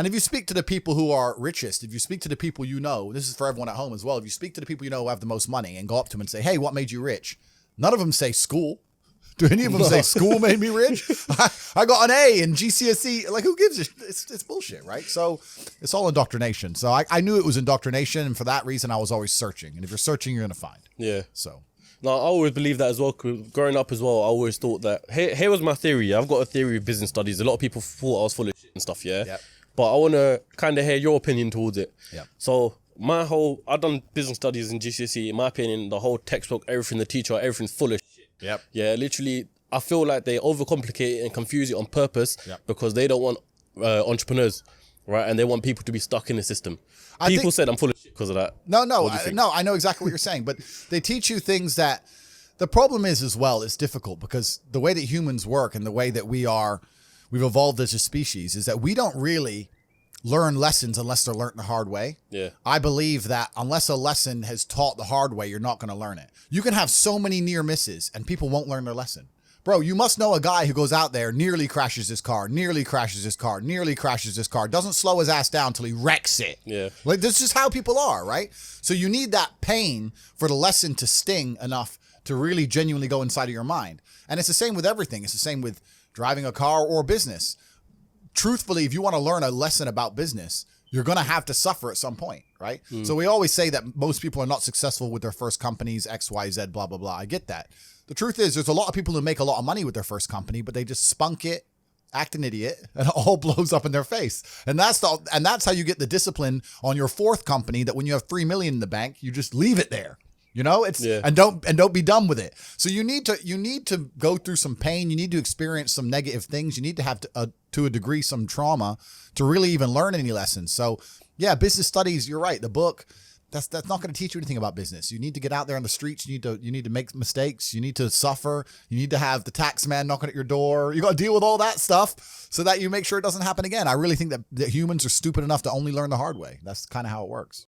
And if you speak to the people who are richest, if you speak to the people you know, this is for everyone at home as well. If you speak to the people you know who have the most money and go up to them and say, hey, what made you rich? None of them say school. Do any of them say school made me rich? I got an A in GCSE. Like, who gives a shit? It's bullshit, right? So it's all indoctrination. So I knew it was indoctrination. And for that reason, I was always searching. And if you're searching, you're going to find. Yeah. So. No, I always believe that as well. 'Cause growing up as well, I always thought that, here was my theory. I've got a theory of business studies. A lot of people thought I was full of shit and stuff, yeah? Yep. But I want to kind of hear your opinion towards it. Yep. So I've done business studies in GCSE. In my opinion, the whole textbook, everything, the teacher, everything's full of shit. Yep. Yeah, literally, I feel like they overcomplicate it and confuse it on purpose because they don't want entrepreneurs, right? And they want people to be stuck in the system. People said I'm full of shit because of that. No, I know exactly what you're saying, but they teach you things that the problem is as well, it's difficult because the way that humans work and the way that we've evolved as a species is that we don't really learn lessons unless they're learned the hard way. Yeah. I believe that unless a lesson has taught the hard way, you're not going to learn it. You can have so many near misses and people won't learn their lesson. Bro, you must know a guy who goes out there, nearly crashes his car, doesn't slow his ass down till he wrecks it. Yeah. Like, this is how people are, right? So you need that pain for the lesson to sting enough to really genuinely go inside of your mind. And it's the same with everything. It's the same with driving a car or business. Truthfully, if you want to learn a lesson about business, you're going to have to suffer at some point, right? So we always say that most people are not successful with their first companies, X, Y, Z, blah, blah, blah. I get that. The truth is there's a lot of people who make a lot of money with their first company, but they just spunk it, act an idiot, and it all blows up in their face. And that's how you get the discipline on your fourth company that when you have 3 million in the bank, you just leave it there. You know, and don't be done with it. So you need to go through some pain. You need to experience some negative things. You need to have to a degree some trauma to really even learn any lessons. So yeah, business studies. You're right. The book that's not going to teach you anything about business. You need to get out there on the streets. You need to make mistakes. You need to suffer. You need to have the tax man knocking at your door. You got to deal with all that stuff so that you make sure it doesn't happen again. I really think that humans are stupid enough to only learn the hard way. That's kind of how it works.